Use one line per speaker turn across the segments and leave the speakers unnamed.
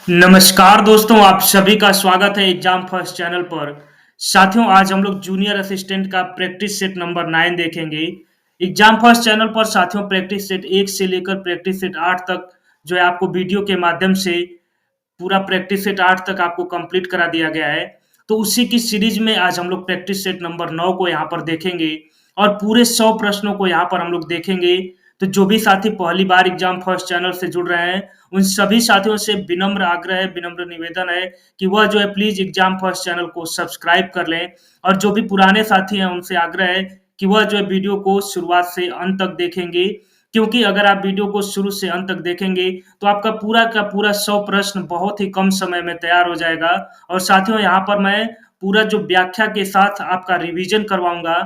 नमस्कार दोस्तों, आप सभी का स्वागत है एग्जाम फर्स्ट चैनल पर। साथियों, आज हम लोग जूनियर असिस्टेंट का प्रैक्टिस सेट नंबर 9 देखेंगे। एग्जाम फर्स्ट चैनल पर साथियों प्रैक्टिस सेट 1 से लेकर प्रैक्टिस सेट 8 तक जो है आपको वीडियो के माध्यम से पूरा प्रैक्टिस सेट 8 तक आपको कंप्लीट करा दिया गया है। तो उसी की सीरीज में आज हम लोग प्रैक्टिस सेट नंबर 9 को यहाँ पर देखेंगे और पूरे 100 प्रश्नों को यहाँ पर हम लोग देखेंगे। तो जो भी साथी पहली बार एग्जाम फर्स्ट चैनल से जुड़ रहे हैं, उन सभी साथियों से विनम्र आग्रह है, विनम्र निवेदन है कि वह जो है प्लीज एग्जाम फर्स्ट चैनल को सब्सक्राइब कर लें। और जो भी पुराने साथी हैं उनसे आग्रह है कि वह जो है वीडियो को शुरुआत से अंत तक देखेंगे, क्योंकि अगर आप वीडियो को शुरू से अंत तक देखेंगे तो आपका पूरा का पूरा 100 प्रश्न बहुत ही कम समय में तैयार हो जाएगा। और साथियों, यहाँ पर मैं पूरा जो व्याख्या के साथ आपका रिवीजन करवाऊंगा,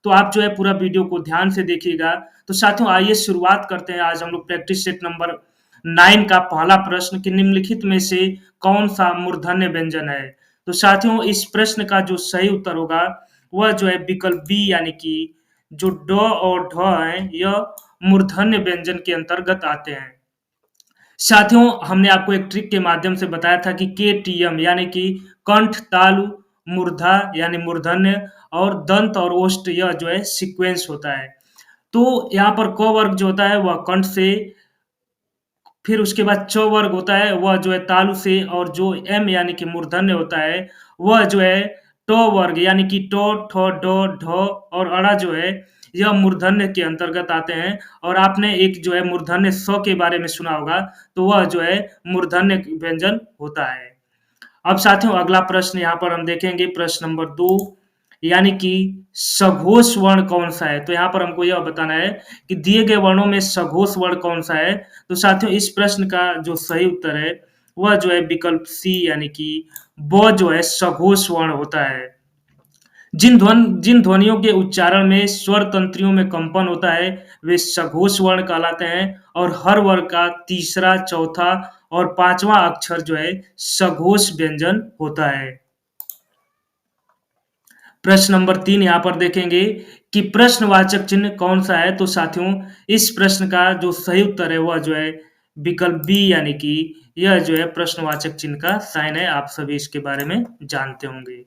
तो आप जो है पूरा वीडियो को ध्यान से देखिएगा। तो साथियों, आइए शुरुआत करते हैं। आज हम लोग प्रैक्टिस सेट नंबर 9 का पहला प्रश्न कि निम्नलिखित में से कौन सा मूर्धन्य व्यंजन है। तो साथियों, इस प्रश्न का जो सही उत्तर होगा वह जो है विकल्प बी, यानी कि जो ड और ढ है यह मूर्धन्य व्यंजन के अंतर्गत आते हैं। साथियों, हमने आपको एक ट्रिक के माध्यम से बताया था कि केटीएम यानी कि कंठ, तालु, मूर्धा यानी मूर्धन्य और दंत और ओष्ठ यह जो है सीक्वेंस होता है। तो यहाँ पर क वर्ग जो होता है वह कंठ से, फिर उसके बाद च वर्ग होता है वह जो है तालु से, और जो एम यानी कि मूर्धन्य होता है वह जो है ट वर्ग यानी कि ट, ठ, ड, ढ और अड़ा जो है यह मूर्धन्य के अंतर्गत आते हैं। और आपने एक जो है मूर्धन्य स के बारे में सुना होगा, तो वह जो है मूर्धन्य व्यंजन होता है। अब साथियों, अगला प्रश्न यहाँ पर हम देखेंगे, प्रश्न नंबर 2, यानी कि सघोष वर्ण कौन सा है। तो यहाँ पर हमको यह बताना है कि दिए गए वर्णों में सघोष वर्ण कौन सा है। तो साथियों, इस प्रश्न का जो सही उत्तर है वह जो है विकल्प सी, यानी कि ब जो है सघोष वर्ण होता है। जिन ध्वनियों के उच्चारण में स्वर तंत्रियों में कंपन होता है वे सघोष वर्ण कहलाते हैं, और हर वर्ग का तीसरा, चौथा और पांचवा अक्षर जो है सघोष व्यंजन होता है। प्रश्न नंबर 3 यहाँ पर देखेंगे कि प्रश्नवाचक चिन्ह कौन सा है। तो साथियों, इस प्रश्न का जो सही उत्तर है वह जो है विकल्प बी, यानी कि यह जो है प्रश्नवाचक चिन्ह का साइन है। आप सभी इसके बारे में जानते होंगे।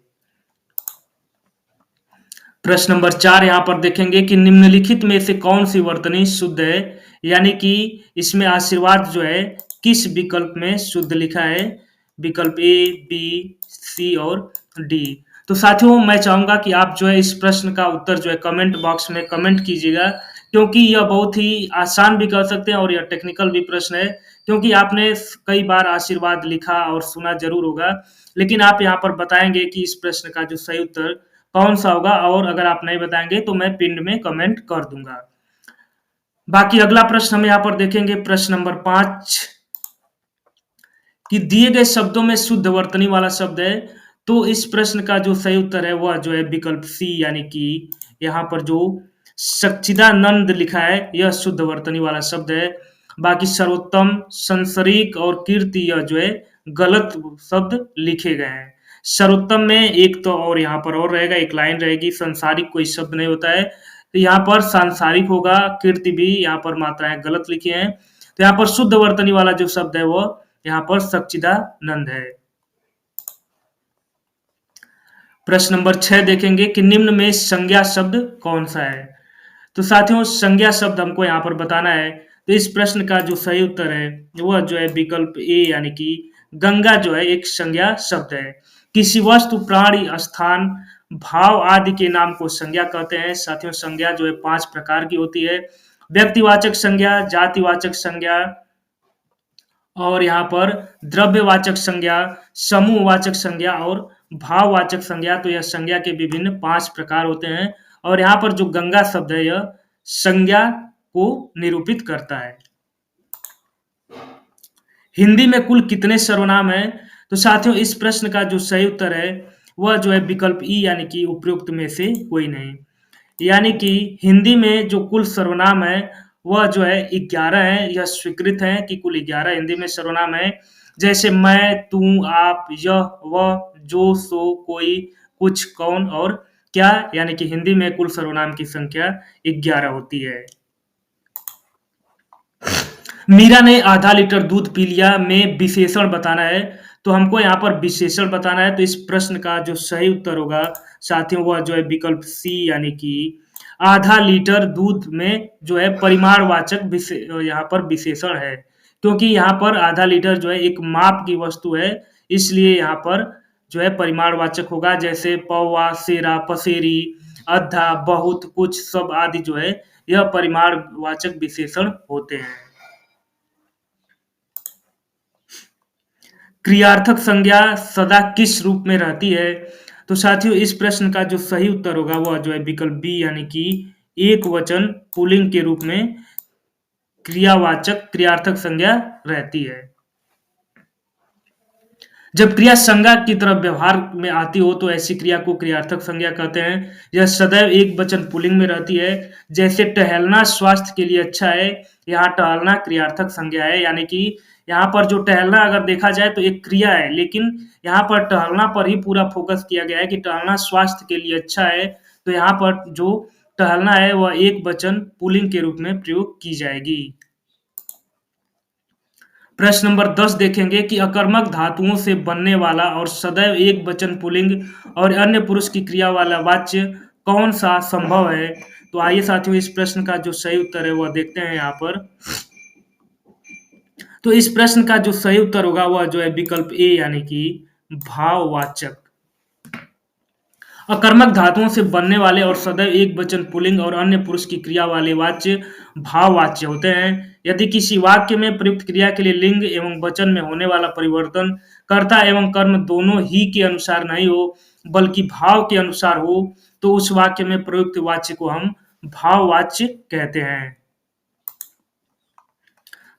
प्रश्न नंबर 4 यहाँ पर देखेंगे कि निम्नलिखित में से कौन सी वर्तनी शुद्ध है, यानी कि इसमें आशीर्वाद जो है किस विकल्प में शुद्ध लिखा है। विकल्प ए, बी, सी और डी। तो साथियों, मैं चाहूंगा कि आप जो है इस प्रश्न का उत्तर जो है कमेंट बॉक्स में कमेंट कीजिएगा, क्योंकि यह बहुत ही आसान भी कर सकते हैं और यह टेक्निकल भी प्रश्न है। क्योंकि आपने कई बार आशीर्वाद लिखा और सुना जरूर होगा, लेकिन आप यहाँ पर बताएंगे कि इस प्रश्न का जो सही उत्तर कौन सा होगा, और अगर आप नहीं बताएंगे तो मैं पिंड में कमेंट कर दूंगा। बाकी अगला प्रश्न हम यहाँ पर देखेंगे, प्रश्न नंबर 5, कि दिए गए शब्दों में शुद्ध वर्तनी वाला शब्द है। तो इस प्रश्न का जो सही उत्तर है वह जो है विकल्प सी, यानी कि यहाँ पर जो सच्चिदानंद लिखा है यह शुद्ध वर्तनी वाला शब्द है। बाकी सर्वोत्तम, संसरीक और कीर्ति यह जो है गलत शब्द लिखे गए हैं। सर्वोत्तम में एक तो और यहाँ पर और रहेगा, एक लाइन रहेगी, संसारिक कोई शब्द नहीं होता है, तो यहाँ पर सांसारिक होगा। कीर्ति भी यहाँ पर मात्राएं गलत लिखी हैं। तो यहाँ पर शुद्ध वर्तनी वाला जो शब्द है वो यहाँ पर सच्चिदानंद है। प्रश्न नंबर 6 देखेंगे कि निम्न में संज्ञा शब्द कौन सा है। तो साथियों, संज्ञा शब्द हमको यहाँ पर बताना है। तो इस प्रश्न का जो सही उत्तर है वह जो है विकल्प ए, यानी कि गंगा जो है एक संज्ञा शब्द है। किसी वस्तु, प्राणी, स्थान, भाव आदि के नाम को संज्ञा कहते हैं। साथियों, संज्ञा जो है 5 प्रकार की होती है: व्यक्तिवाचक संज्ञा, जातिवाचक संज्ञा, और यहाँ पर द्रव्यवाचक संज्ञा, समूहवाचक संज्ञा और भाववाचक संज्ञा। तो यह संज्ञा के विभिन्न 5 प्रकार होते हैं, और यहाँ पर जो गंगा शब्द है यह संज्ञा को निरूपित करता है। हिंदी में कुल कितने सर्वनाम हैं। तो साथियों, इस प्रश्न का जो सही उत्तर है वह जो है विकल्प ई, यानी कि उपयुक्त में से कोई नहीं। यानी कि हिंदी में जो कुल सर्वनाम है वह जो है 11 है। यह स्वीकृत है कि कुल 11 हिंदी में सर्वनाम है। जैसे मैं, तू, आप, यह, वह, जो, सो, कोई, कुछ, कौन और क्या, यानी कि हिंदी में कुल सर्वनाम की संख्या 11 होती है। मीरा ने आधा लीटर दूध पी लिया में विशेषण बताना है। तो हमको यहाँ पर विशेषण बताना है, तो इस प्रश्न का जो सही उत्तर होगा साथियों वह जो है विकल्प सी यानी कि आधा लीटर दूध में जो है परिमाणवाचक यहाँ पर विशेषण है। क्योंकि यहाँ पर आधा लीटर जो है एक माप की वस्तु है, इसलिए यहाँ पर जो है परिमाणवाचक होगा। जैसे पौवा, सेरा, पसेरी, अद्धा, बहुत, कुछ, सब आदि जो है यह परिमाणवाचक विशेषण होते हैं। क्रियार्थक संज्ञा सदा किस रूप में रहती है? तो साथियों इस प्रश्न का जो सही उत्तर होगा वह जो है विकल्प बी यानी कि एक वचन पुल्लिंग के रूप में क्रियावाचक क्रियार्थक संज्ञा रहती है। जब क्रिया संज्ञा की तरफ व्यवहार में आती हो तो ऐसी क्रिया को क्रियार्थक संज्ञा कहते हैं। यह सदैव एक वचन पुल्लिंग में रहती है। जैसे टहलना स्वास्थ्य के लिए अच्छा है, यहाँ टहलना क्रियार्थक संज्ञा है। यानी कि यहाँ पर जो टहलना अगर देखा जाए तो एक क्रिया है, लेकिन यहाँ पर टहलना पर ही पूरा फोकस किया गया है कि टहलना स्वास्थ्य के लिए अच्छा है। तो यहाँ पर जो टहलना है वह एक वचन पुल्लिंग के रूप में प्रयोग की जाएगी। प्रश्न नंबर 10 देखेंगे कि अकर्मक धातुओं से बनने वाला और सदैव एक वचन पुल्लिंग और अन्य पुरुष की क्रिया वाला वाच्य कौन सा संभव है? तो आइए साथियों इस प्रश्न का जो सही उत्तर है वह देखते हैं यहाँ पर। तो इस प्रश्न का जो सही उत्तर होगा वह जो है विकल्प ए यानी कि भाववाचक। अकर्मक धातुओं से बनने वाले और सदैव एक वचन पुल्लिंग और अन्य पुरुष की क्रिया वाले वाच्य भाववाच्य होते हैं। यदि किसी वाक्य में प्रयुक्त क्रिया के लिए लिंग एवं वचन में होने वाला परिवर्तन कर्ता एवं कर्म दोनों ही के अनुसार नहीं हो, बल्कि भाव के अनुसार हो, तो उस वाक्य में प्रयुक्त वाच्य को हम भाववाच्य कहते हैं।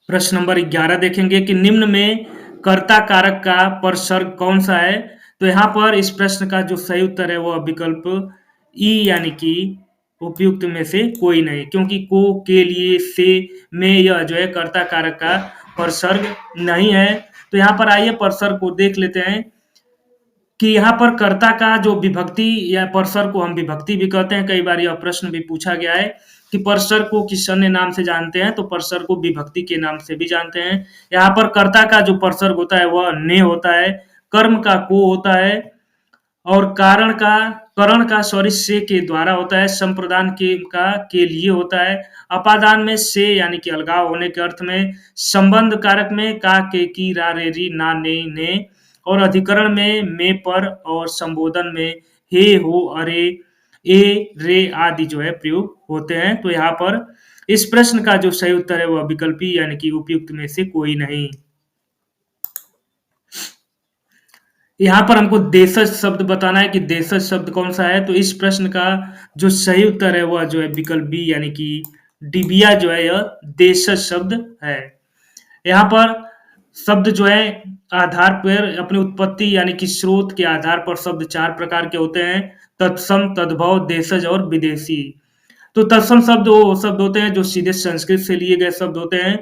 प्रश्न नंबर 11 देखेंगे कि निम्न में कर्ता कारक का परसर्ग कौन सा है? तो यहाँ पर इस प्रश्न का जो सही उत्तर है वह विकल्प ई यानी कि उपयुक्त में से कोई नहीं, क्योंकि को, के लिए, से में यह जो है कर्ता कारक का परसर्ग नहीं है। तो यहाँ पर आइए परसर्ग को देख लेते हैं कि यहाँ पर कर्ता का जो विभक्ति या परसर्ग को हम विभक्ति भी कहते हैं। कई बार यह प्रश्न भी पूछा गया है कि परसर्ग को किस अन्य नाम से जानते हैं? तो परसर्ग को विभक्ति के नाम से भी जानते हैं। यहाँ पर कर्ता का जो परसर्ग होता है वह ने होता है, कर्म का को होता है और करण का सॉरी से के द्वारा होता है, संप्रदान के लिए होता है, अपादान में से यानी कि अलगाव होने के अर्थ में, संबंध कारक में का, के, की, रा, रे, री, ना, ने और अधिकरण में पर और संबोधन में हे, हो, अरे, ए, रे आदि जो है प्रयोग होते हैं। तो यहाँ पर इस प्रश्न का जो सही उत्तर है वह विकल्पी यानी कि उपयुक्त में से कोई नहीं। यहाँ पर हमको देशज शब्द बताना है कि देशज शब्द कौन सा है। तो इस प्रश्न का जो सही उत्तर है वह जो है विकल्प बी यानी कि डिबिया जो है यह देशज शब्द है। यहाँ पर शब्द जो है आधार पर अपनी उत्पत्ति यानी कि स्रोत के आधार पर शब्द चार प्रकार के होते हैं: तत्सम, तद्भव, देशज और विदेशी। तो तत्सम शब्द वो शब्द होते हैं जो सीधे संस्कृत से लिए गए शब्द होते हैं।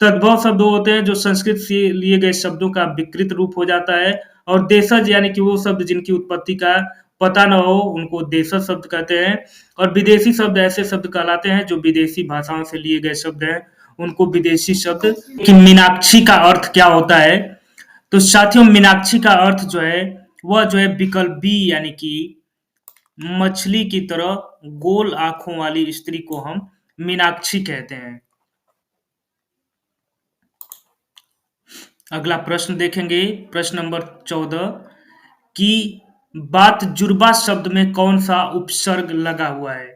तद्भव शब्द वो होते हैं जो संस्कृत से लिए गए शब्दों का विकृत रूप हो जाता है। और देशज यानी कि वो शब्द जिनकी उत्पत्ति का पता न हो उनको देशज शब्द कहते हैं। और विदेशी शब्द ऐसे शब्द कहलाते हैं जो विदेशी भाषाओं से लिए गए शब्द हैं, उनको विदेशी शब्द। कि मीनाक्षी का अर्थ क्या होता है? तो साथियों मीनाक्षी का अर्थ जो है वह जो है विकल्प बी यानी कि मछली की तरह गोल आंखों वाली स्त्री को हम मीनाक्षी कहते हैं। अगला प्रश्न देखेंगे, प्रश्न नंबर 14 कि बात जुर्बा शब्द में कौन सा उपसर्ग लगा हुआ है?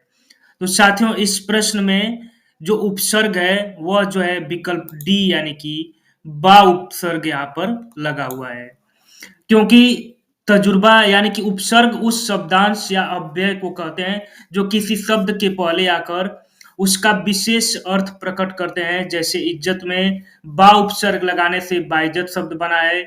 तो साथियों इस प्रश्न में जो उपसर्ग है वह जो है विकल्प डी यानी कि बा उपसर्ग यहाँ पर लगा हुआ है। क्योंकि तजुर्बा यानी कि उपसर्ग उस शब्दांश या अव्यय को कहते हैं जो किसी शब्द के पहले आकर उसका विशेष अर्थ प्रकट करते हैं। जैसे इज्जत में बा उपसर्ग लगाने से बाइज्जत शब्द बना है।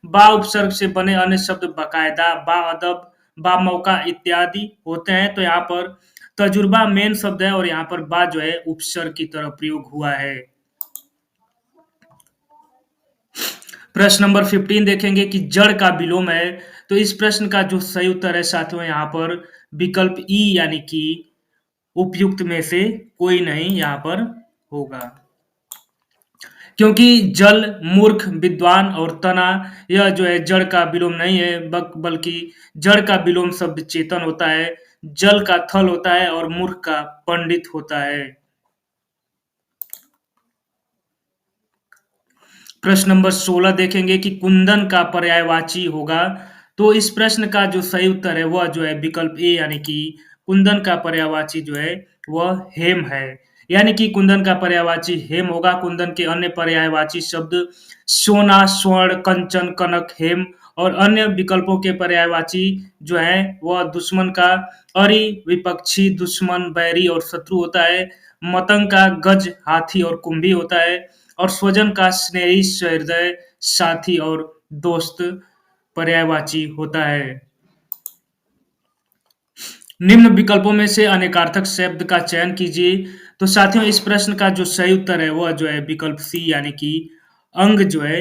बा उपसर्ग से बने अन्य शब्द बाकायदा, बाअदब, बामौका इत्यादि होते हैं। तो यहाँ पर तजुर्बा मेन शब्द है और यहाँ पर बा जो है उपसर्ग की तरह प्रयोग हुआ है। प्रश्न नंबर 15 देखेंगे कि जड़ का विलोम है। तो इस प्रश्न का जो सही उत्तर है साथियों यहाँ पर विकल्प ई यानी कि उपयुक्त में से कोई नहीं यहाँ पर होगा। क्योंकि जल, मूर्ख, विद्वान और तना यह जो है जड़ का विलोम नहीं है बल्कि जड़ का विलोम शब्द चेतन होता है, जल का थल होता है और मूर्ख का पंडित होता है। प्रश्न नंबर 16 देखेंगे कि कुंदन का पर्यायवाची होगा। तो इस प्रश्न का जो सही उत्तर है वह जो है विकल्प ए यानी कि कुंदन का पर्यायवाची जो है वह हेम है। यानी कि कुंदन का पर्यायवाची हेम होगा। कुंदन के अन्य पर्यायवाची शब्द सोना, स्वर्ण, कंचन, कनक, हेम और अन्य विकल्पों के पर्यायवाची जो है वह दुश्मन का अरि, विपक्षी, दुश्मन, बैरी और शत्रु होता है। मतंग का गज, हाथी और कुंभी होता है और स्वजन का स्नेही, सहृदय, साथी और दोस्त पर्यायवाची होता है। निम्न विकल्पों में से अनेकार्थक शब्द का चयन कीजिए। तो साथियों इस प्रश्न का जो सही उत्तर है वह जो है विकल्प सी यानी कि अंग जो है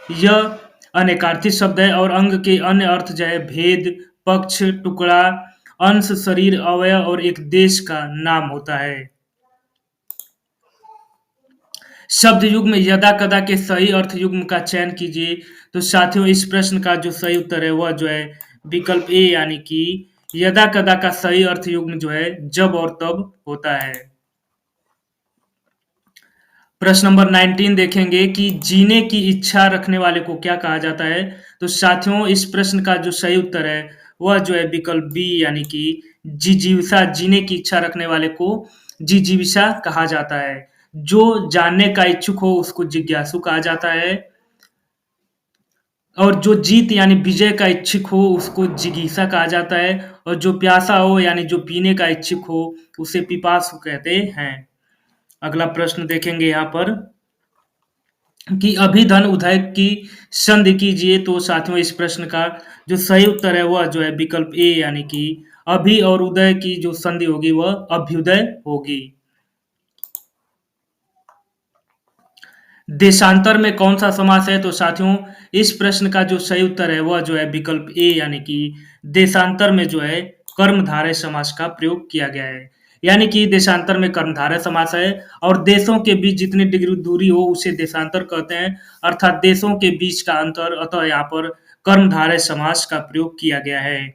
यह अनेकार्थी शब्द है और अंग के अन्य अर्थ जो है भेद, पक्ष, टुकड़ा, अंश, शरीर, अवयव और एक देश का नाम होता है। शब्द युग्म यदा कदा के सही अर्थ युग्म का चयन कीजिए। तो साथियों इस प्रश्न का जो सही उत्तर है वह जो है विकल्प ए यानी कि यदा कदा का सही अर्थ युग्म जो है जब और तब होता है। प्रश्न नंबर 19 देखेंगे कि जीने की इच्छा रखने वाले को क्या कहा जाता है। तो साथियों इस प्रश्न का जो सही उत्तर है वह जो है विकल्प बी यानी कि जिजीविषा, जीने की इच्छा रखने वाले को जिजीविषा कहा जाता है। जो जानने का इच्छुक हो उसको जिज्ञासु कहा जाता है और जो जीत यानी विजय का इच्छुक हो उसको जिगीषा कहा जाता है और जो प्यासा हो यानी जो पीने का इच्छुक हो उसे पिपासु कहते हैं। अगला प्रश्न देखेंगे यहाँ पर कि अभिधन उदय की संधि कीजिए। तो साथियों इस प्रश्न का जो सही उत्तर है वह जो है विकल्प ए यानी कि अभि और उदय की जो संधि होगी वह अभ्युदय होगी। देशांतर में कौन सा समास है। तो साथियों इस प्रश्न का जो सही उत्तर है वह जो है विकल्प ए यानी कि देशांतर में जो है कर्मधारय समास का प्रयोग किया गया है। यानी कि देशांतर में कर्मधारय समास है और देशों के बीच जितनी डिग्री दूरी हो उसे देशांतर कहते हैं, अर्थात देशों के बीच का अंतर, अतः यहाँ पर कर्मधारय समास का प्रयोग किया गया है।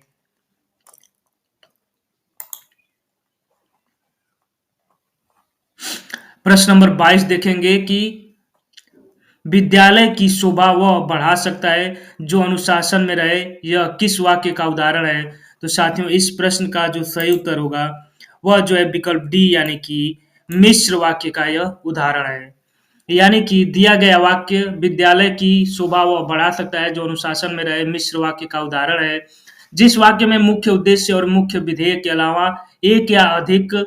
प्रश्न नंबर 22 देखेंगे कि विद्यालय की शोभा वह बढ़ा सकता है जो अनुशासन में रहे, यह किस वाक्य का उदाहरण है। तो साथियों इस प्रश्न का जो सही उत्तर होगा वह जो है विकल्प डी यानी कि मिश्र वाक्य का यह उदाहरण है। यानी कि दिया गया वाक्य विद्यालय की शोभा वह बढ़ा सकता है जो अनुशासन में रहे मिश्र वाक्य का उदाहरण है। जिस वाक्य में मुख्य उद्देश्य और मुख्य विधेय के अलावा एक या अधिक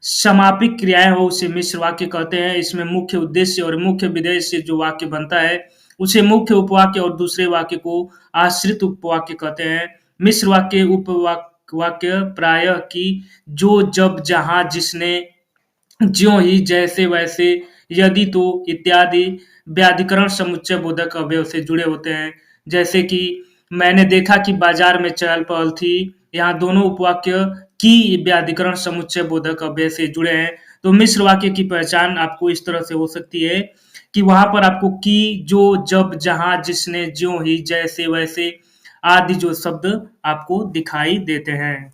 समापिक क्रियाएं हो उसे मिश्र वाक्य कहते हैं। इसमें मुख्य उद्देश्य और मुख्य विधेय से जो वाक्य बनता है उसे मुख्य उपवाक्य और दूसरे वाक्य को आश्रित उपवाक्य कहते हैं। मिश्र वाक्य उपवाक्य प्रायः कि जो, जब, जहां, जिसने, ज्यों ही, जैसे, वैसे, यदि, तो इत्यादि व्याधिकरण समुच्चय बोधक अवयव से जुड़े होते हैं। जैसे कि मैंने देखा कि बाजार में चहल पहल थी, यहाँ दोनों उपवाक्य की व्याधिकरण समुच्चय बोधक अव्यय से जुड़े हैं। तो मिश्र वाक्य की पहचान आपको इस तरह से हो सकती है कि वहां पर आपको की, जो, जब, जहां, जिसने, ज्यों ही, जैसे, वैसे आदि जो शब्द आपको दिखाई देते हैं।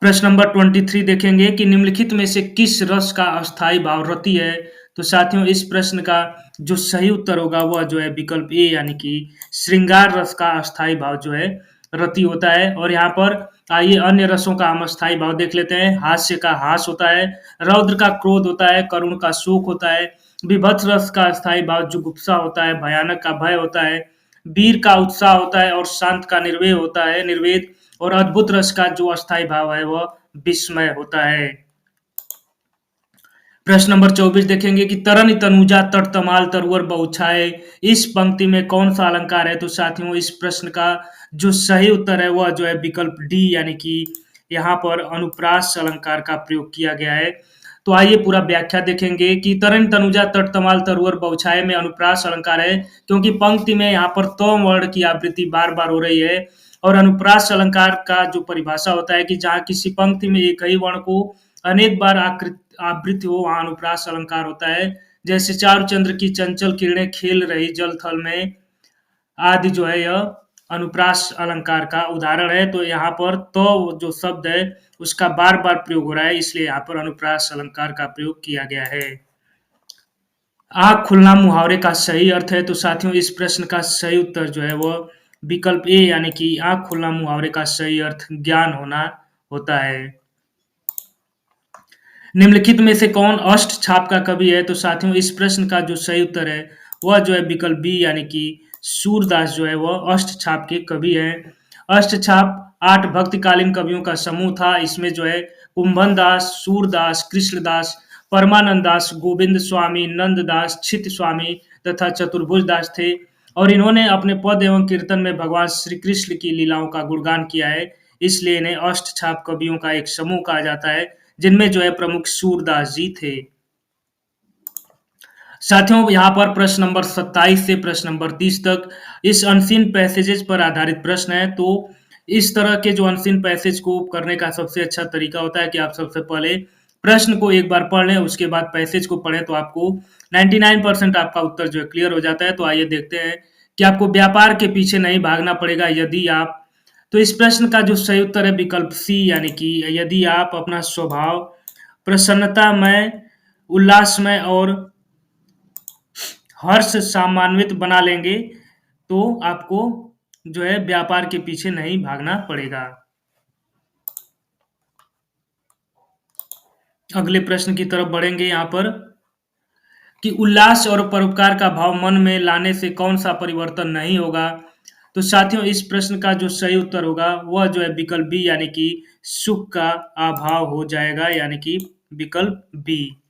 प्रश्न नंबर 23 देखेंगे कि निम्नलिखित में से किस रस का अस्थाई भाव रति है। तो साथियों इस प्रश्न का जो सही उत्तर होगा वह जो है विकल्प ए यानी कि श्रृंगार रस का अस्थाई भाव जो है रति होता है। और यहाँ पर आइए अन्य रसों का हम अस्थाई भाव देख लेते हैं। हास्य का हास होता है, रौद्र का क्रोध होता है, करुण का शोक होता है, विभत्स रस का अस्थाई भाव जुगुप्सा होता है, भयानक का भय होता है, वीर का उत्साह होता है और शांत का निर्वेद होता है, निर्वेद और अद्भुत रस का जो अस्थाई भाव है वह विस्मय होता है। प्रश्न नंबर 24 देखेंगे कि तरन तनुजा तट तमाल तरुवर बहुछाए, इस पंक्ति में कौन सा अलंकार है। तो साथियों इस प्रश्न का जो सही उत्तर है वह जो है विकल्प डी यानी कि यहाँ पर अनुप्रास अलंकार का प्रयोग किया गया है। तो आइए पूरा व्याख्या देखेंगे कि तरन तनुजा तट तमाल तरुवर बहुछाए में अनुप्रास अलंकार है क्योंकि पंक्ति में यहाँ पर तोम वर्ण की आवृत्ति बार बार हो रही है। और अनुप्रास अलंकार का जो परिभाषा होता है कि जहाँ किसी पंक्ति में एक ही वर्ण को अनेक बार आवृत्ति हो वहाँ अनुप्रास अलंकार होता है। जैसे चारुचंद्र की चंचल किरणें खेल रही जल थल में आदि जो है यह अनुप्रास अलंकार का उदाहरण है। तो यहाँ पर तो जो शब्द है उसका बार-बार प्रयोग हो रहा है, इसलिए यहाँ पर अनुप्रास अलंकार का प्रयोग किया गया है। आँख खुलना मुहावरे का सही अर्थ है, तो साथियों इस प्रश्न का सही उत्तर जो है वह विकल्प ए यानी कि आँख खुलना मुहावरे का सही अर्थ ज्ञान होना होता है। निम्नलिखित में से कौन अष्ट छाप का कवि है? तो साथियों इस प्रश्न का जो सही उत्तर है वह जो है विकल्प बी यानी कि सूरदास जो है वह अष्ट छाप के कवि हैं। अष्ट छाप 8 भक्तिकालीन कवियों का समूह था। इसमें जो है कुंभन दास, सूरदास, कृष्णदास, परमानंद दास, गोविंद स्वामी, नंददास, छित स्वामी तथा चतुर्भुज दास थे और इन्होंने अपने पद एवं कीर्तन में भगवान श्री कृष्ण की लीलाओं का गुणगान किया है। इसलिए इन्हें अष्ट छाप कवियों का एक समूह कहा जाता है, जिनमें जो है प्रमुख सूरदास जी थे। साथियों यहाँ पर प्रश्न नंबर 27 से प्रश्न नंबर 30 तक इस अनसीन पैसेजेस पर आधारित प्रश्न है। तो इस तरह के जो अनसीन पैसेज को करने का सबसे अच्छा तरीका होता है कि आप सबसे पहले प्रश्न को एक बार पढ़ लें, उसके बाद पैसेज को पढ़ें, तो आपको 99% आपका उत्तर जो है क्लियर हो जाता है। तो आइए देखते हैं कि आपको व्यापार के पीछे नहीं भागना पड़ेगा यदि आप तो इस प्रश्न का जो सही उत्तर है विकल्प सी यानी कि यदि आप अपना स्वभाव प्रसन्नतामय, उल्लासमय और हर्ष सामान्वित बना लेंगे, तो आपको जो है व्यापार के पीछे नहीं भागना पड़ेगा। अगले प्रश्न की तरफ बढ़ेंगे यहाँ पर कि उल्लास और परोपकार का भाव मन में लाने से कौन-सा परिवर्तन नहीं होगा? तो साथियों इस प्रश्न का जो सही उत्तर होगा वह जो है विकल्प बी यानी कि सुख का अभाव हो जाएगा, यानी कि विकल्प बी।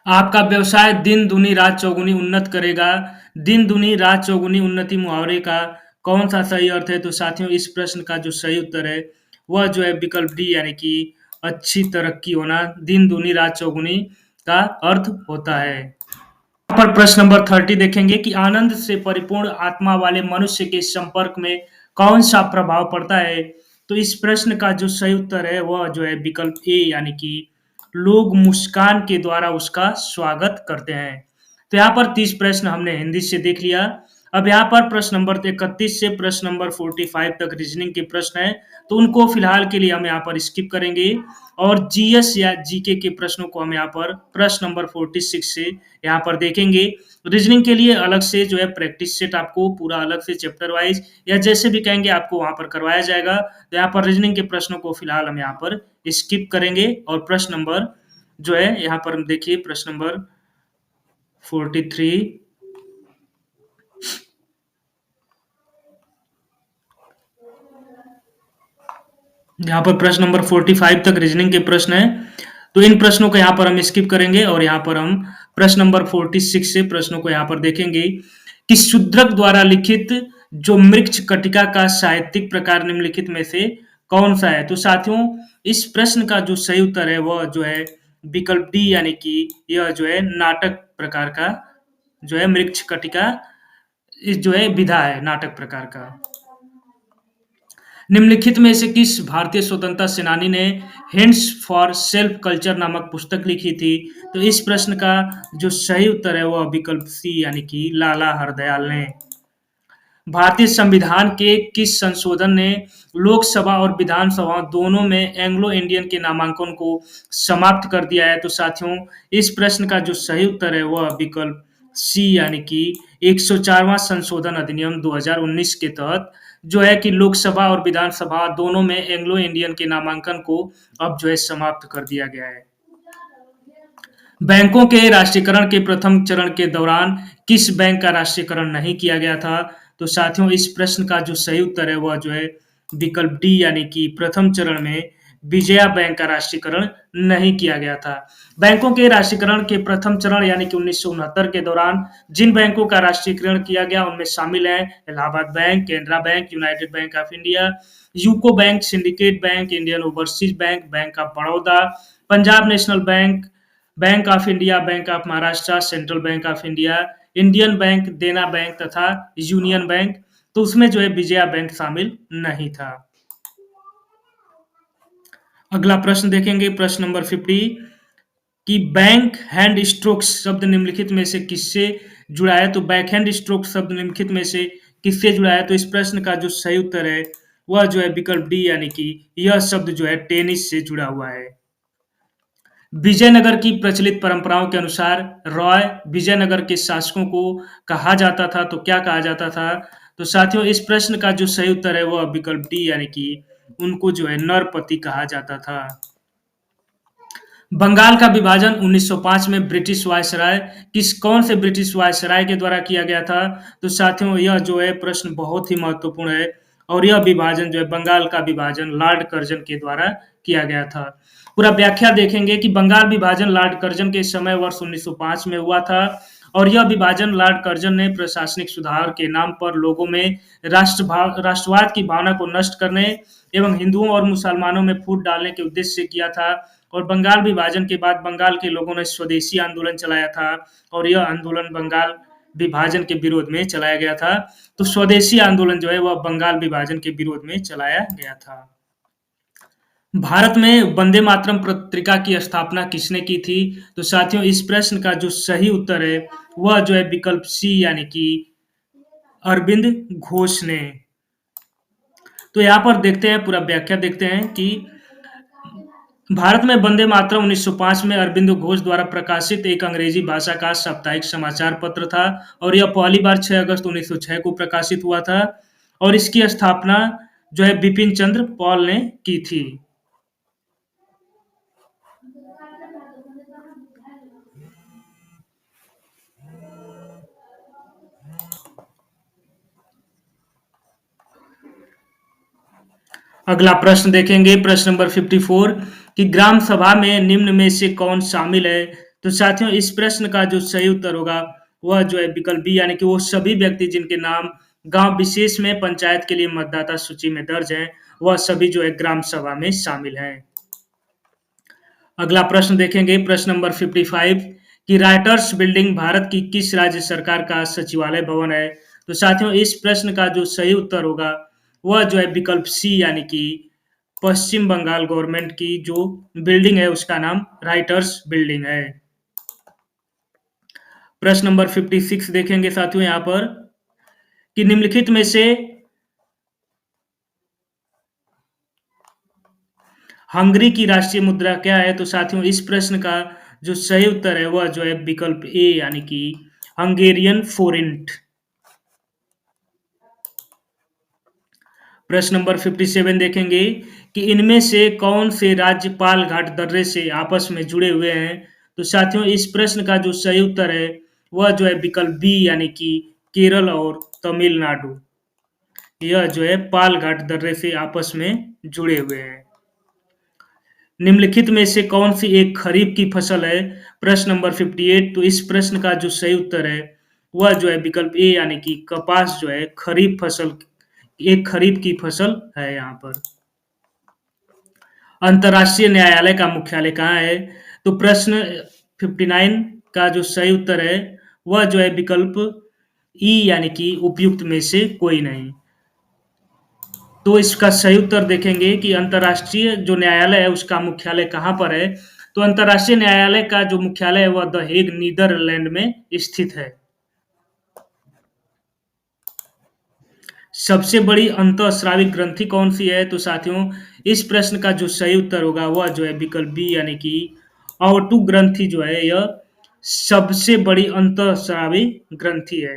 आपका व्यवसाय दिन दूनी रात चौगुनी उन्नत करेगा। दिन दूनी रात चौगुनी उन्नति मुहावरे का कौन-सा सही अर्थ है? तो साथियों इस प्रश्न का जो सही उत्तर है वह जो है विकल्प डी यानी कि अच्छी तरक्की होना, दिन दूनी रात चौगुनी का अर्थ होता है। यहाँ पर प्रश्न नंबर 30 देखेंगे कि आनंद से परिपूर्ण आत्मा वाले मनुष्य के संपर्क में कौन-सा प्रभाव पड़ता है? तो इस प्रश्न का जो सही उत्तर है वह जो है विकल्प ए यानी कि लोग मुस्कान के द्वारा उसका स्वागत करते हैं। तो यहाँ पर 30 प्रश्न हमने हिंदी से देख लिया। अब यहाँ पर प्रश्न नंबर 31 से प्रश्न नंबर 45 तक रीजनिंग के प्रश्न हैं, तो उनको फिलहाल के लिए हम यहाँ पर स्किप करेंगे और जीएस या जीके के प्रश्नों को हम यहाँ पर प्रश्न नंबर 46 से यहाँ पर देखेंगे। रीजनिंग के लिए अलग से जो है प्रैक्टिस सेट आपको पूरा अलग से चैप्टर वाइज या जैसे भी कहेंगे आपको वहाँ पर करवाया जाएगा। तो यहाँ पर रीजनिंग के प्रश्नों को फिलहाल हम यहाँ पर स्किप करेंगे और प्रश्न नंबर जो है यहाँ पर देखिए प्रश्न नंबर 43 यहाँ पर प्रश्न नंबर 45 तक रीजनिंग के प्रश्न हैं, तो इन प्रश्नों को यहाँ पर हम स्किप करेंगे और यहाँ पर हम प्रश्न नंबर 46 से प्रश्नों को यहाँ पर देखेंगे कि शूद्रक द्वारा लिखित जो मृक्ष कटिका का साहित्यिक प्रकार निम्नलिखित में से कौन सा है? तो साथियों इस प्रश्न का जो सही उत्तर है वह जो है विकल्प डी यानी कि यह जो है नाटक प्रकार का जो है मृक्ष कटिका इस जो है विधा है नाटक प्रकार का। निम्नलिखित में से किस भारतीय स्वतंत्रता सेनानी ने हिंट्स फॉर सेल्फ कल्चर नामक पुस्तक लिखी थी? तो इस प्रश्न का जो सही उत्तर है वह विकल्प सी यानी कि लाला हरदयाल ने। भारतीय संविधान के किस संशोधन ने लोकसभा और विधानसभा दोनों में एंग्लो इंडियन के नामांकन को समाप्त कर दिया है? तो साथियों इस प्रश्न का जो सही उत्तर है वह विकल्प सी यानी कि 104वां संशोधन अधिनियम 2019 के तहत जो है कि लोकसभा और विधानसभा दोनों में एंग्लो इंडियन के नामांकन को अब जो है समाप्त कर दिया गया है। बैंकों के राष्ट्रीयकरण के प्रथम चरण के दौरान किस बैंक का राष्ट्रीयकरण नहीं किया गया था? तो साथियों इस प्रश्न का जो सही उत्तर है वह जो है विकल्प डी यानी कि प्रथम चरण में विजया बैंक का राष्ट्रीयकरण नहीं किया गया था। बैंकों के राष्ट्रीयकरण के प्रथम चरण यानी कि 1969 के दौरान जिन बैंकों का राष्ट्रीयकरण किया गया उनमें शामिल हैं Allahabad bank, Canara bank, United bank of India, UCO bank, syndicate bank, Indian overseas bank, bank of Baroda, Punjab national bank, bank of India, bank of Maharashtra, central bank of India, Indian bank, देना बैंक तथा यूनियन बैंक। तो उसमें जो है Vijaya bank शामिल नहीं था। अगला प्रश्न देखेंगे, प्रश्न नंबर 50 कि बैंक हैंड स्ट्रोक्स शब्द निम्नलिखित में से किससे जुड़ा है? तो बैक हैंड स्ट्रोक शब्द निम्नलिखित में से किससे जुड़ा है? तो इस प्रश्न का जो सही उत्तर है वह जो है विकल्प डी, यानी कि यह शब्द जो है टेनिस से जुड़ा हुआ है। विजयनगर की प्रचलित परंपराओं के अनुसार रॉय विजयनगर के शासकों को कहा जाता था, तो क्या कहा जाता था? तो साथियों, इस प्रश्न का जो सही उत्तर है वह विकल्प डी, यानी कि उनको जो है नरपति कहा जाता था। बंगाल का विभाजन 1905 में ब्रिटिश वायसराय कौन से ब्रिटिश वायसराय के द्वारा किया गया था? तो साथियों, यह जो है प्रश्न बहुत ही महत्वपूर्ण है और यह विभाजन जो है बंगाल का विभाजन लॉर्ड कर्जन के द्वारा किया गया था। पूरा व्याख्या देखेंगे कि बंगाल विभाजन लॉर्ड कर्जन के समय वर्ष 1905 में हुआ था और यह विभाजन लॉर्ड कर्जन ने प्रशासनिक सुधार के नाम पर लोगों में राष्ट्रवाद की भावना को नष्ट करने एवं हिंदुओं और मुसलमानों में फूट डालने के उद्देश्य से किया था। और बंगाल विभाजन के बाद बंगाल के लोगों ने स्वदेशी आंदोलन चलाया था और यह आंदोलन बंगाल विभाजन के विरोध में चलाया गया था। तो स्वदेशी आंदोलन जो है वह बंगाल विभाजन के विरोध में चलाया गया था। भारत में वंदे मातरम पत्रिका की स्थापना किसने की थी? तो साथियों, इस प्रश्न का जो सही उत्तर है वह जो है विकल्प सी, यानी कि अरविंद घोष ने। तो यहाँ पर देखते हैं, पूरा व्याख्या देखते हैं कि भारत में वंदे मातरम 1905 में अरविंद घोष द्वारा प्रकाशित एक अंग्रेजी भाषा का साप्ताहिक समाचार पत्र था और यह पहली बार 6 अगस्त 1906 को प्रकाशित हुआ था और इसकी स्थापना जो है बिपिन चंद्र पॉल ने की थी। अगला प्रश्न देखेंगे, प्रश्न नंबर 54 कि ग्राम सभा में निम्न में से कौन शामिल है? तो साथियों, इस प्रश्न का जो सही उत्तर होगा वह जो है विकल्प बी, यानी कि वो सभी व्यक्ति जिनके नाम गांव विशेष में पंचायत के लिए मतदाता सूची में दर्ज हैं, वह सभी जो है ग्राम सभा में शामिल हैं। अगला प्रश्न देखेंगे, प्रश्न नंबर 55 कि राइटर्स बिल्डिंग भारत की किस राज्य सरकार का सचिवालय भवन है? तो साथियों, इस प्रश्न का जो सही उत्तर होगा वह जो है विकल्प सी, यानी कि पश्चिम बंगाल गवर्नमेंट की जो बिल्डिंग है उसका नाम राइटर्स बिल्डिंग है। प्रश्न नंबर 56 देखेंगे साथियों यहाँ पर कि निम्नलिखित में से हंगरी की राष्ट्रीय मुद्रा क्या है? तो साथियों, इस प्रश्न का जो सही उत्तर है वह जो है विकल्प ए, यानी कि हंगेरियन फोरिंट। प्रश्न नंबर 57 देखेंगे कि इनमें से कौन से राज्य पाल घाट दर्रे से आपस में जुड़े हुए हैं? तो साथियों, इस प्रश्न का जो सही उत्तर है वह जो है विकल्प बी, यानी कि केरल और तमिलनाडु। यह जो है पाल घाट दर्रे से आपस में जुड़े हुए हैं। निम्नलिखित में से कौन सी एक खरीफ की फसल है? प्रश्न नंबर 58, तो इस प्रश्न का जो सही उत्तर है वह जो है विकल्प ए, यानी कि कपास जो है खरीफ फसल, एक खरीफ की फसल है यहाँ पर। अंतर्राष्ट्रीय न्यायालय का मुख्यालय कहाँ है? तो प्रश्न 59 का जो सही उत्तर है वह जो है विकल्प ई, यानी कि उपयुक्त में से कोई नहीं। तो इसका सही उत्तर देखेंगे कि अंतर्राष्ट्रीय जो न्यायालय है उसका मुख्यालय कहाँ पर है? तो अंतर्राष्ट्रीय न्यायालय का जो मुख्यालय है वह द हेग नीदरलैंड में स्थित है। सबसे बड़ी अंतःस्रावी ग्रंथि कौन सी है? तो साथियों, इस प्रश्न का जो सही उत्तर होगा वह जो है विकल्प बी, यानी कि अवटु ग्रंथि जो है यह सबसे बड़ी अंतःस्रावी ग्रंथि है।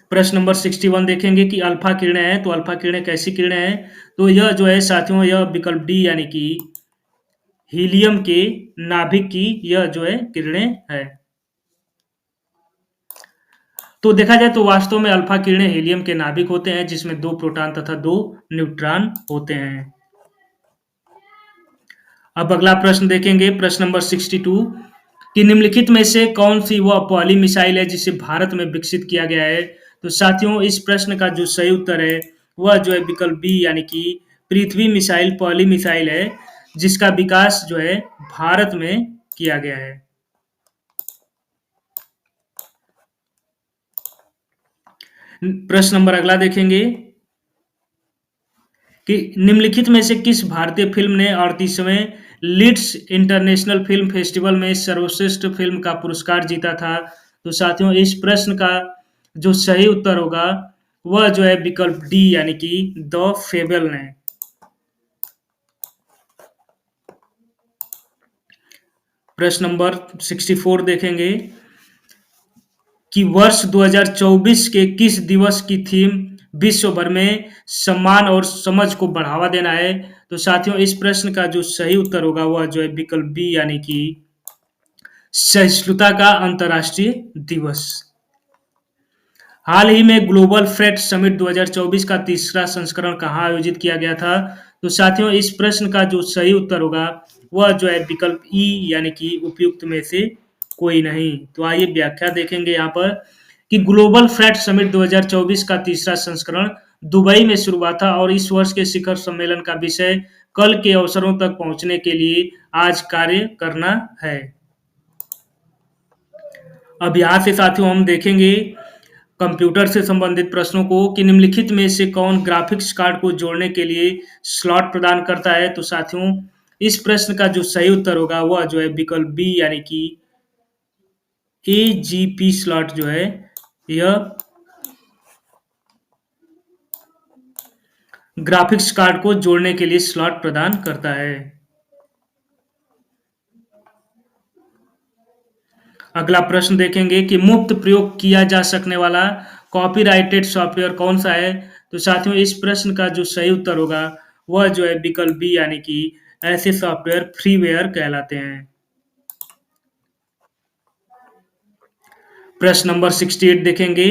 प्रश्न नंबर 61 देखेंगे कि अल्फा किरणें हैं, तो अल्फा किरणें कैसी किरणें हैं? तो यह जो है साथियों यह विकल्प डी, यानी कि हीलियम के नाभिक की यह जो है किरणें है। तो देखा जाए तो वास्तव में अल्फा किरणें हीलियम के नाभिक होते हैं जिसमें 2 प्रोटॉन तथा 2 न्यूट्रॉन होते हैं। अब अगला प्रश्न देखेंगे, प्रश्न नंबर 62 कि निम्नलिखित में से कौन सी वह पहली मिसाइल है जिसे भारत में विकसित किया गया है? तो साथियों, इस प्रश्न का जो सही उत्तर है वह जो है विकल्प बी, यानी कि पृथ्वी मिसाइल पहली मिसाइल है जिसका विकास जो है भारत में किया गया है। प्रश्न नंबर अगला देखेंगे कि निम्नलिखित में से किस भारतीय फ़िल्म ने 38वें लीड्स इंटरनेशनल फ़िल्म फेस्टिवल में सर्वश्रेष्ठ फ़िल्म का पुरस्कार जीता था? तो साथियों इस प्रश्न का जो सही उत्तर होगा वह जो है विकल्प डी यानी कि द फेबल ने। प्रश्न नंबर 64 देखेंगे कि वर्ष 2024 के किस दिवस की थीम विश्व भर में सम्मान और समझ को बढ़ावा देना है? तो साथियों इस प्रश्न का जो सही उत्तर होगा वह जो है विकल्प बी यानी कि सहिष्णुता का अंतर्राष्ट्रीय दिवस। हाल ही में ग्लोबल फ्रेट समिट 2024 का तीसरा संस्करण कहाँ आयोजित किया गया था? तो साथियों इस प्रश्न का जो सही उत्तर होगा वह जो है विकल्प ई यानी कि उपयुक्त में से कोई नहीं। तो आइए व्याख्या देखेंगे यहाँ पर कि ग्लोबल फ्रेट समिट 2024 का तीसरा संस्करण दुबई में शुरू हुआ था और इस वर्ष के शिखर सम्मेलन का विषय कल के अवसरों तक पहुंचने के लिए आज कार्य करना है। अब यहाँ से साथियों हम देखेंगे कंप्यूटर से संबंधित प्रश्नों को कि निम्नलिखित में से कौन ग्राफिक्स कार्ड को जोड़ने के लिए स्लॉट प्रदान करता है? तो साथियों इस प्रश्न का जो सही उत्तर होगा वह जो है विकल्प बी यानी कि एजीपी स्लॉट जो है यह ग्राफिक्स कार्ड को जोड़ने के लिए स्लॉट प्रदान करता है। अगला प्रश्न देखेंगे कि मुफ्त प्रयोग किया जा सकने वाला कॉपीराइटेड सॉफ्टवेयर कौन सा है? तो साथियों इस प्रश्न का जो सही उत्तर होगा वह जो है विकल्प बी यानी कि ऐसे सॉफ्टवेयर फ्रीवेयर कहलाते हैं। प्रश्न नंबर 68 देखेंगे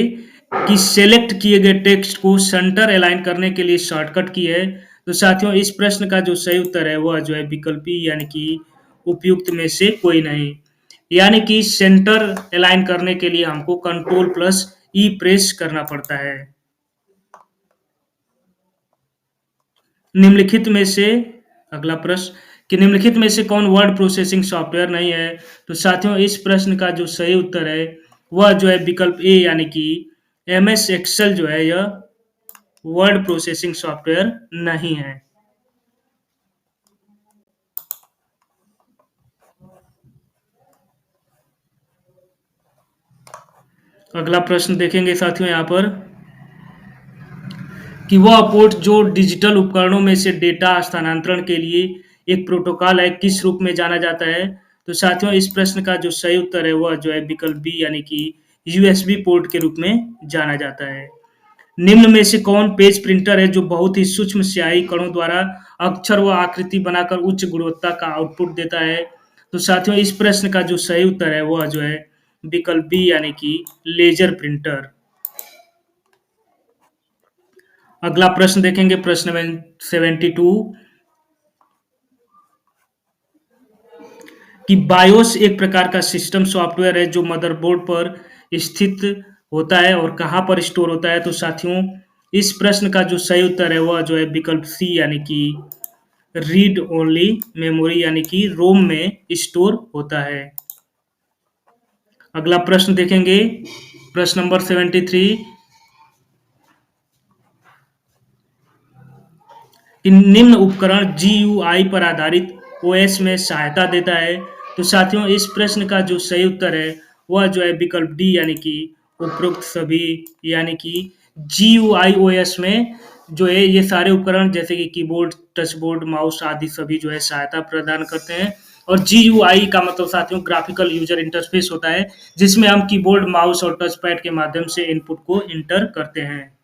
कि सेलेक्ट किए गए टेक्स्ट को सेंटर अलाइन करने के लिए शॉर्टकट की है। तो साथियों इस प्रश्न का जो सही उत्तर है वह जो है विकल्प बी यानी कि उपयुक्त में से कोई नहीं। यानी कि सेंटर अलाइन करने के लिए हमको कंट्रोल प्लस ई प्रेस करना पड़ता है। निम्नलिखित में से अगला प्रश्न कि निम्नलिखित में से कौन वर्ड प्रोसेसिंग सॉफ्टवेयर नहीं है? तो साथियों इस प्रश्न का जो सही उत्तर है वह जो है विकल्प ए यानी कि एमएस एक्सेल जो है यह वर्ड प्रोसेसिंग सॉफ्टवेयर नहीं है। अगला प्रश्न देखेंगे साथियों यहाँ पर कि वह पोर्ट जो डिजिटल उपकरणों में से डेटा स्थानांतरण के लिए एक प्रोटोकॉल है किस रूप में जाना जाता है? तो साथियों इस प्रश्न का जो सही उत्तर है वह जो है विकल्प बी यानी कि यूएसबी पोर्ट के रूप में जाना जाता है। निम्न में से कौन पेज प्रिंटर है जो बहुत ही सूक्ष्म स्याही कणों द्वारा अक्षर व आकृति बनाकर उच्च गुणवत्ता का आउटपुट देता है? तो साथियों इस प्रश्न का जो सही उत्तर है वह जो है विकल्प बी यानी कि लेजर प्रिंटर। अगला प्रश्न देखेंगे प्रश्न नंबर 72 कि बायोस एक प्रकार का सिस्टम सॉफ्टवेयर है जो मदरबोर्ड पर स्थित होता है और कहाँ पर स्टोर होता है? तो साथियों इस प्रश्न का जो सही उत्तर है वह जो है विकल्प सी यानी कि रीड ओनली मेमोरी यानी कि रोम में स्टोर होता है। अगला प्रश्न देखेंगे प्रश्न नंबर 73 कि निम्न उपकरण जीयूआई पर आधारित ओएस में सहायता देता है। तो साथियों इस प्रश्न का जो सही उत्तर है वह जो है विकल्प डी यानी कि उपरोक्त सभी यानी कि जीयूआई ओएस में जो है ये सारे उपकरण जैसे कि कीबोर्ड, टच बोर्ड, माउस आदि सभी जो है सहायता प्रदान करते हैं। और जीयूआई का मतलब साथियों ग्राफिकल यूजर इंटरफेस होता है जिसमें हम कीबोर्ड, माउस और टच पैड के माध्यम से इनपुट को इंटर करते हैं।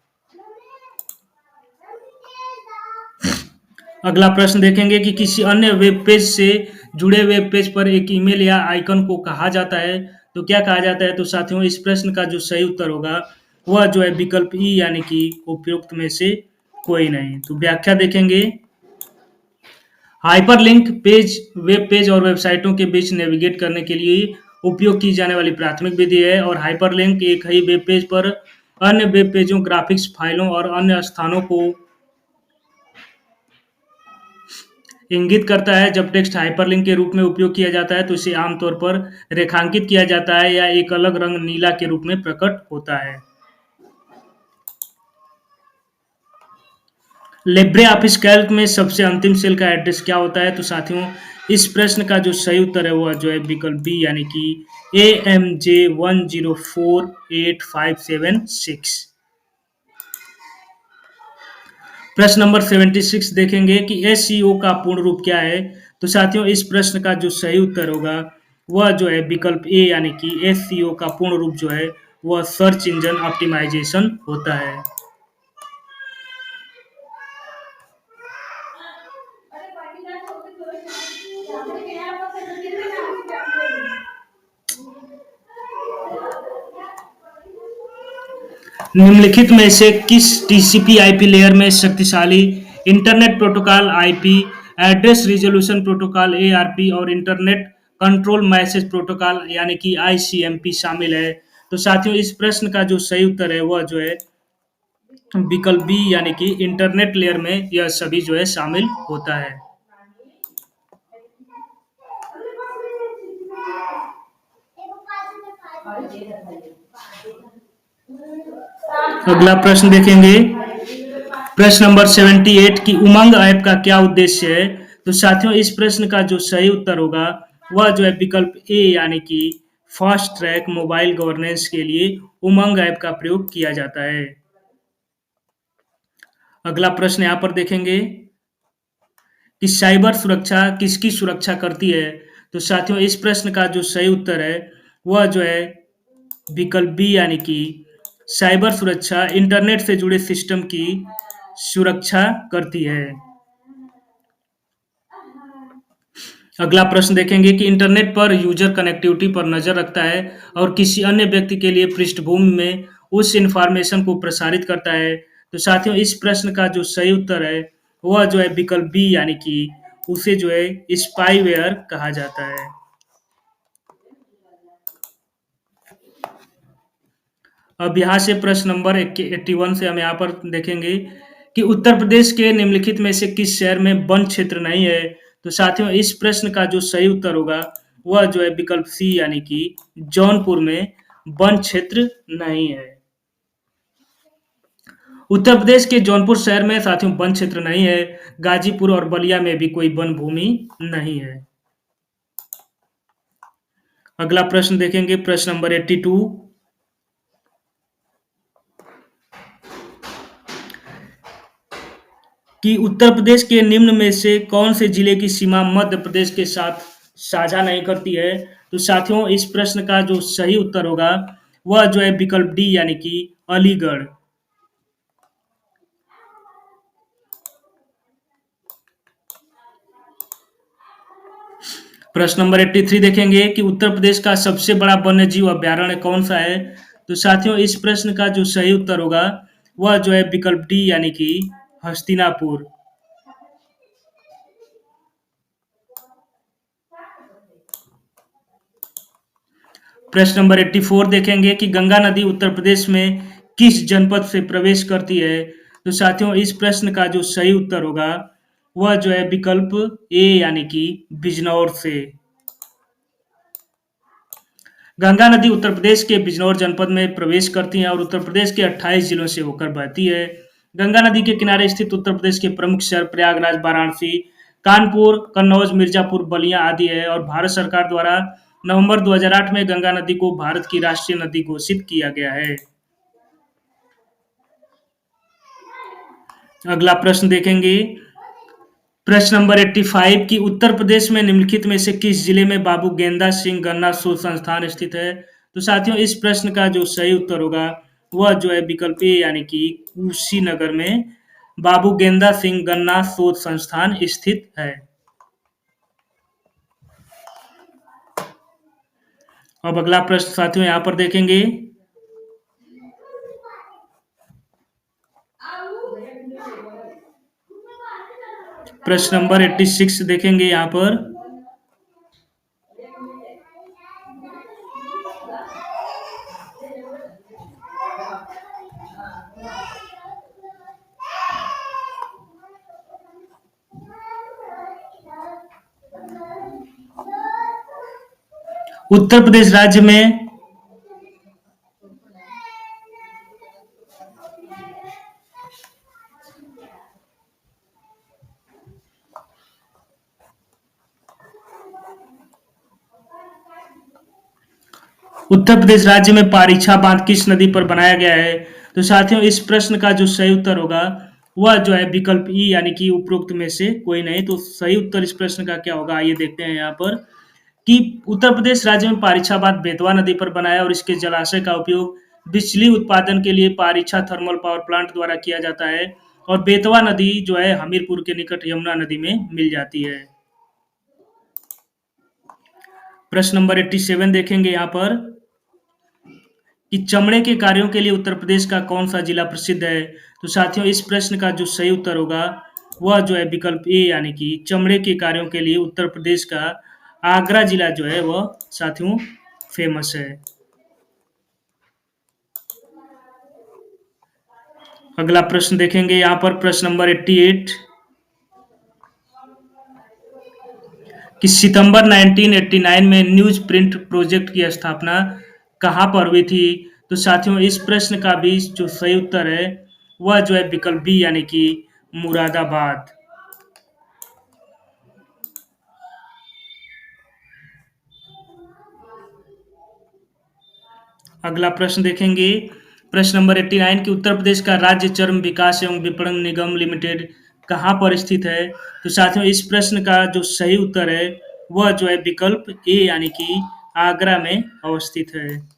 अगला प्रश्न देखेंगे कि किसी अन्य वेब पेज से जुड़े वेब पेज पर एक ईमेल या आइकन को कहा जाता है, तो क्या कहा जाता है? तो साथियों इस प्रश्न का जो सही उत्तर होगा वह जो है विकल्प ई यानी कि उपयुक्त में से कोई नहीं। तो व्याख्या देखेंगे हाइपरलिंक पेज वेब पेज और वेबसाइटों के बीच नेविगेट करने के लिए उपयोग की जाने वाली प्राथमिक विधि है और हाइपरलिंक एक ही वेब पेज पर अन्य वेब पेजों, ग्राफिक्स फाइलों और अन्य स्थानों को इंगित करता है। जब टेक्स्ट हाइपरलिंक के रूप में उपयोग किया जाता है तो इसे आमतौर पर रेखांकित किया जाता है या एक अलग रंग नीला के रूप में प्रकट होता है। लिब्रे ऑफिस कैल्क में सबसे अंतिम सेल का एड्रेस क्या होता है? तो साथियों इस प्रश्न का जो सही उत्तर है वो जो है विकल्प बी यानी कि AMJ104856। प्रश्न नंबर 76 देखेंगे कि एसईओ का पूर्ण रूप क्या है? तो साथियों इस प्रश्न का जो सही उत्तर होगा वह जो है विकल्प ए यानी कि एसईओ का पूर्ण रूप जो है वह सर्च इंजन ऑप्टिमाइजेशन होता है। निम्नलिखित में से किस टीसीपी आईपी लेयर में शक्तिशाली internet protocol IP, address resolution protocol ARP और इंटरनेट कंट्रोल मैसेज प्रोटोकॉल यानी कि आईसीएमपी शामिल है? तो साथियों इस प्रश्न का जो सही उत्तर है वह जो है विकल्प बी यानी कि इंटरनेट लेयर में यह सभी जो है शामिल होता है। अगला प्रश्न देखेंगे। प्रश्न नंबर 78 की उमंग ऐप का क्या उद्देश्य है? तो साथियों इस प्रश्न का जो सही उत्तर होगा वह जो है विकल्प ए यानी कि फास्ट ट्रैक मोबाइल गवर्नेंस के लिए उमंग ऐप का प्रयोग किया जाता है। अगला प्रश्न यहाँ पर देखेंगे कि साइबर सुरक्षा किसकी सुरक्षा करती है? तो साथियों इस प्रश्न का जो सही उत्तर है वह जो है विकल्प बी यानी कि साइबर सुरक्षा इंटरनेट से जुड़े सिस्टम की सुरक्षा करती है। अगला प्रश्न देखेंगे कि इंटरनेट पर यूजर कनेक्टिविटी पर नजर रखता है और किसी अन्य व्यक्ति के लिए पृष्ठभूमि में उस इंफॉर्मेशन को प्रसारित करता है। तो साथियों इस प्रश्न का जो सही उत्तर है वह जो है विकल्प बी यानी कि उसे जो है स्पाईवेयर कहा जाता है। अब यहाँ से प्रश्न नंबर 81 से हम यहाँ पर देखेंगे कि उत्तर प्रदेश के निम्नलिखित में से किस शहर में वन क्षेत्र नहीं है? तो साथियों इस प्रश्न का जो सही उत्तर होगा वह जो है विकल्प सी यानी कि जौनपुर में वन क्षेत्र नहीं है। उत्तर प्रदेश के जौनपुर शहर में साथियों वन क्षेत्र नहीं है। गाजीपुर और बलिया में भी कोई वन भूमि नहीं है। अगला प्रश्न देखेंगे प्रश्न नंबर 82 कि उत्तर प्रदेश के निम्न में से कौन से जिले की सीमा मध्य प्रदेश के साथ साझा नहीं करती है? तो साथियों इस प्रश्न का जो सही उत्तर होगा वह जो है विकल्प डी यानी कि अलीगढ़। प्रश्न नंबर 83 देखेंगे कि उत्तर प्रदेश का सबसे बड़ा वन्यजीव अभयारण्य कौन सा है? तो साथियों इस प्रश्न का जो सही उत्तर होगा वह जो है विकल्प डी यानी कि हस्तिनापुर। प्रश्न नंबर 84 देखेंगे कि गंगा नदी उत्तर प्रदेश में किस जनपद से प्रवेश करती है? तो साथियों इस प्रश्न का जो सही उत्तर होगा वह जो है विकल्प ए यानी कि बिजनौर से। गंगा नदी उत्तर प्रदेश के बिजनौर जनपद में प्रवेश करती है और उत्तर प्रदेश के 28 जिलों से होकर बहती है। गंगा नदी के किनारे स्थित उत्तर प्रदेश के प्रमुख शहर प्रयागराज, वाराणसी, कानपुर, कन्नौज, मिर्जापुर, बलिया आदि है और भारत सरकार द्वारा नवंबर 2008 में गंगा नदी को भारत की राष्ट्रीय नदी घोषित किया गया है। अगला प्रश्न देखेंगे। प्रश्न नंबर 85 कि उत्तर प्रदेश में निम्नलिखित में से किस जिले में बाबू गेंदा सिंह गन्ना शोध संस्थान स्थित है? तो साथियों इस प्रश्न का जो सही उत्तर होगा वह जो है विकल्प ए यानी कि कुशीनगर में बाबू गेंदा सिंह गन्ना शोध संस्थान स्थित है। अब अगला प्रश्न साथियों यहाँ पर देखेंगे। प्रश्न नंबर 86 देखेंगे यहाँ पर। उत्तर प्रदेश राज्य में उत्तर प्रदेश राज्य में पारीछा बांध किस नदी पर बनाया गया है? तो साथियों इस प्रश्न का जो सही उत्तर होगा वह जो है विकल्प ई यानी कि उपरोक्त में से कोई नहीं। तो सही उत्तर इस प्रश्न का क्या होगा आइए देखते हैं यहाँ पर कि उत्तर प्रदेश राज्य में पारीछा बांध बेतवा नदी पर बनाया और इसके जलाशय का उपयोग बिजली उत्पादन के लिए पारीछा थर्मल पावर प्लांट द्वारा किया जाता है और बेतवा नदी जो है हमीरपुर के निकट यमुना नदी में मिल जाती है। प्रश्न नंबर 87 देखेंगे यहाँ पर कि चमड़े के कार्यों के लिए उत्तर प्रदेश का कौन सा जिला प्रसिद्ध है? तो साथियों इस प्रश्न का जो सही उत्तर होगा वह जो है विकल्प ए यानी कि चमड़े के कार्यों के लिए उत्तर प्रदेश का आगरा जिला जो है वह साथियों फेमस है। अगला प्रश्न देखेंगे यहाँ पर प्रश्न नंबर 88 कि सितंबर 1989 में न्यूज प्रिंट प्रोजेक्ट की स्थापना कहाँ पर हुई थी? तो साथियों इस प्रश्न का भी जो सही उत्तर है वह जो है विकल्प बी यानी कि मुरादाबाद। अगला प्रश्न देखेंगे प्रश्न नंबर 89 कि उत्तर प्रदेश का राज्य चर्म विकास एवं विपणन निगम लिमिटेड कहाँ पर स्थित है? तो साथियों इस प्रश्न का जो सही उत्तर है वह जो है विकल्प ए यानी कि आगरा में अवस्थित है।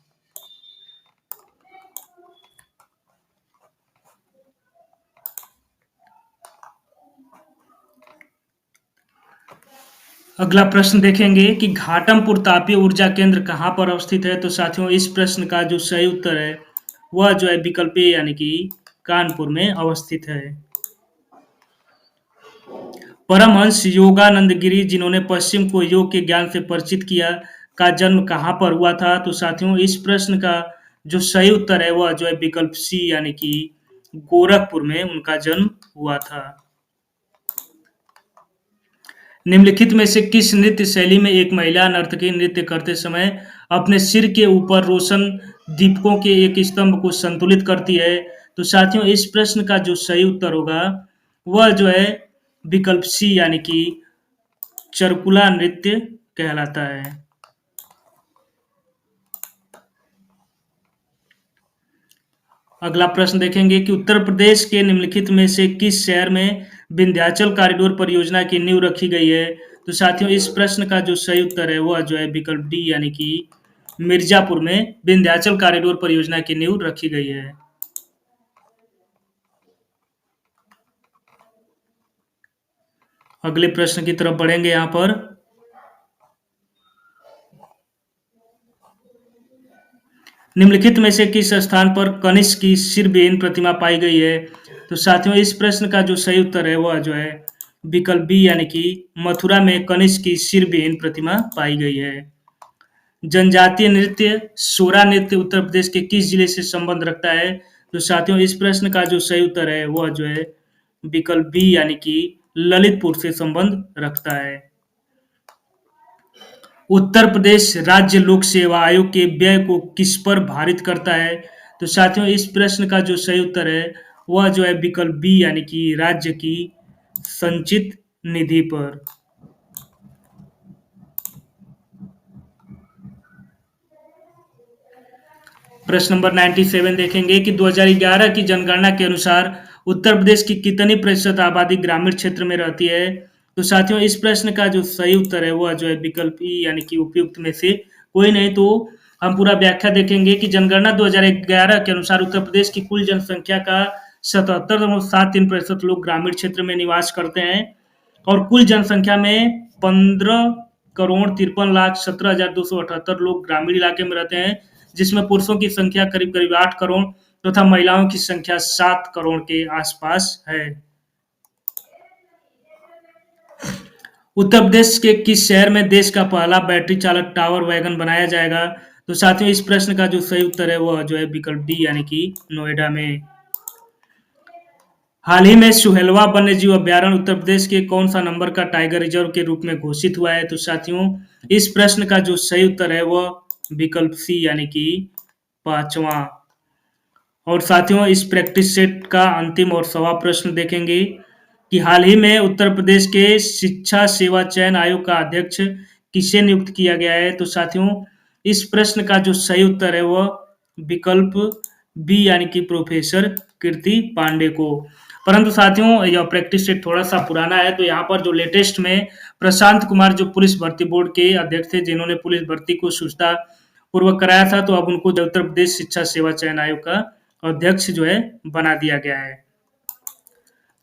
अगला प्रश्न देखेंगे कि घाटमपुर तापीय ऊर्जा केंद्र कहाँ पर अवस्थित है? तो साथियों इस प्रश्न का जो सही उत्तर है वह जो है विकल्प ए यानी कि कानपुर में अवस्थित है। परमहंस योगानंद गिरी जिन्होंने पश्चिम को योग के ज्ञान से परिचित किया का जन्म कहाँ पर हुआ था? तो साथियों इस प्रश्न का जो सही उत्तर है वह जो है विकल्प सी यानी कि गोरखपुर में उनका जन्म हुआ था। निम्नलिखित में से किस नृत्य शैली में एक महिला नर्तकी नृत्य करते समय अपने सिर के ऊपर रोशन दीपकों के एक स्तंभ को संतुलित करती है? तो साथियों इस प्रश्न का जो सही उत्तर होगा वह जो है विकल्प सी यानी कि चरकुला नृत्य कहलाता है। अगला प्रश्न देखेंगे कि उत्तर प्रदेश के निम्नलिखित में से किस शहर में विंध्याचल कॉरिडोर परियोजना की नींव रखी गई है? तो साथियों इस प्रश्न का जो सही उत्तर है वह जो है विकल्प डी यानी कि मिर्जापुर में विंध्याचल कॉरिडोर परियोजना की नींव रखी गई है। अगले प्रश्न की तरफ बढ़ेंगे यहाँ पर निम्नलिखित में से किस स्थान पर कनिष्क की सिरबेन प्रतिमा पाई गई है? तो साथियों इस प्रश्न का जो सही उत्तर है वह जो है विकल्प बी यानी कि मथुरा में कनिष्क की सिरबेन प्रतिमा पाई गई है। जनजातीय नृत्य सोरा नृत्य उत्तर प्रदेश के किस जिले से संबंध रखता है? तो साथियों इस प्रश्न का जो सही उत्तर है वह जो है विकल्प बी यानी कि ललितपुर से संबंध रखता है। उत्तर प्रदेश राज्य लोक सेवा आयोग के व्यय को किस पर भारित करता है? तो साथियों इस प्रश्न का जो सही उत्तर है वह जो है विकल्प बी यानी कि राज्य की संचित निधि पर। प्रश्न नंबर 97 देखेंगे कि 2011 की जनगणना के अनुसार उत्तर प्रदेश की कितनी प्रतिशत आबादी ग्रामीण क्षेत्र में रहती है? तो साथियों इस प्रश्न का जो सही उत्तर है वह जो है विकल्प ई यानी कि उपयुक्त में से कोई नहीं। तो हम पूरा व्याख्या देखेंगे कि जनगणना 2011 के अनुसार उत्तर प्रदेश की कुल जनसंख्या का 77.73% लोग ग्रामीण क्षेत्र में निवास करते हैं और कुल जनसंख्या में 15,53,17,278 लोग ग्रामीण इलाके में रहते हैं, जिसमें पुरुषों की संख्या करीब करीब 8 करोड़ तथा महिलाओं की संख्या 7 करोड़ के आसपास है। उत्तर प्रदेश के किस शहर में देश का पहला बैटरी चालक टावर वैगन बनाया जाएगा? तो साथियों इस प्रश्न का जो सही उत्तर है वह जो है विकल्प डी यानी कि नोएडा में। हाल ही में सुहेलवा वन्यजीव अभयारण्य उत्तर प्रदेश के कौन सा नंबर का टाइगर रिजर्व के रूप में घोषित हुआ है? तो साथियों इस प्रश्न का जो सही उत्तर है वह विकल्प सी यानी कि 5वां। और साथियों इस प्रैक्टिस सेट का अंतिम और 100वां प्रश्न देखेंगे कि हाल ही में उत्तर प्रदेश के शिक्षा सेवा चयन आयोग का अध्यक्ष किसे नियुक्त किया गया है? तो साथियों इस प्रश्न का जो सही उत्तर है वह विकल्प बी यानी कि प्रोफेसर कीर्ति पांडे को। परंतु साथियों यह प्रैक्टिस सेट थोड़ा-सा पुराना है, तो यहाँ पर जो लेटेस्ट में प्रशांत कुमार जो पुलिस भर्ती बोर्ड के अध्यक्ष थे, जिन्होंने पुलिस भर्ती को सुचारुता पूर्वक कराया था, तो अब उनको जो उत्तर प्रदेश शिक्षा सेवा चयन आयोग का अध्यक्ष जो है बना दिया गया है।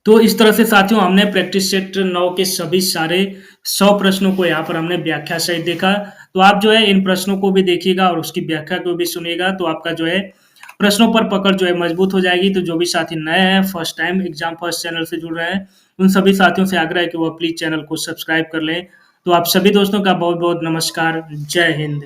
तो इस तरह से साथियों हमने प्रैक्टिस सेट 9 के सभी सारे 100 प्रश्नों को यहाँ पर हमने व्याख्या सहित देखा। तो आप जो है इन प्रश्नों को भी देखिएगा और उसकी व्याख्या को भी सुनिएगा, तो आपका जो है प्रश्नों पर पकड़ जो है मजबूत हो जाएगी। तो जो भी साथी नए हैं, first time exam first channel से जुड़ रहे हैं, उन सभी साथियों से आग्रह है कि वह प्लीज़ चैनल को सब्सक्राइब कर लें। तो आप सभी दोस्तों का बहुत-बहुत नमस्कार। जय हिंद।